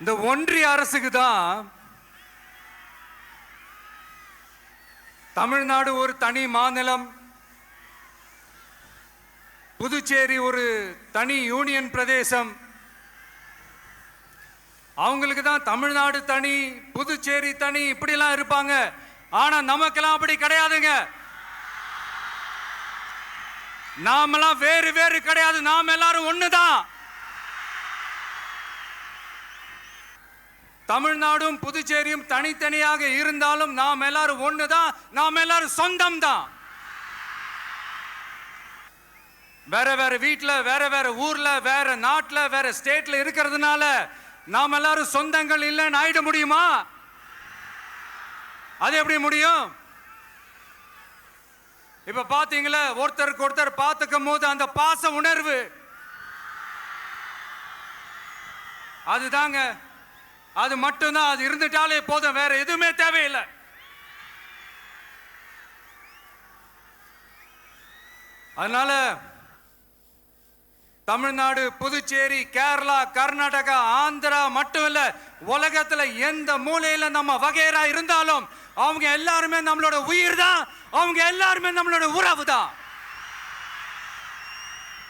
இந்த ஒன்றிய அரசுக்கு தான் தமிழ்நாடு ஒரு தனி மாநிலம், புதுச்சேரி ஒரு தனி யூனியன் பிரதேசம். அவங்களுக்கு தான் தமிழ்நாடு தனி, புதுச்சேரி தனி, இப்படிலாம் இருப்பாங்க. ஆனா நமக்கெல்லாம் அப்படி கிடையாதுங்க. நாமெல்லாம் வேறு வேறு கிடையாது, நாம் எல்லாரும் ஒண்ணுதான். தமிழ்நாடும் புதுச்சேரியும் தனித்தனியாக இருந்தாலும் நாம் எல்லாரும் ஒண்ணுதான், நாம் எல்லாரும் சொந்தம் தான். வேற வேற வீட்டுல, வேற வேற ஊர்ல, வேற நாட்டுல, வேற ஸ்டேட்ல இருக்கிறதுனால நாம் எல்லாரும் சொந்தங்கள் இல்லைன்னு ஆயிட முடியுமா? அது எப்படி முடியும்? இப்ப பாத்தீங்களா, ஒருத்தருக்கு ஒருத்தர் பார்த்துக்கும் போது அந்த பாச உணர்வு, அதுதாங்க, அது மட்டும்தான். அது இருந்துட்டாலே போதும், வேற எதுவுமே தேவையில்லை. அதனால தமிழ்நாடு, புதுச்சேரி, கேரளா, கர்நாடகா, ஆந்திரா மட்டும் இல்ல, உலகத்துல எந்த மூலையில நம்ம வகைரா இருந்தாலும் அவங்க எல்லாருமே நம்மளோட உயிர் தான், அவங்க எல்லாருமே நம்மளோட உறவு தான்.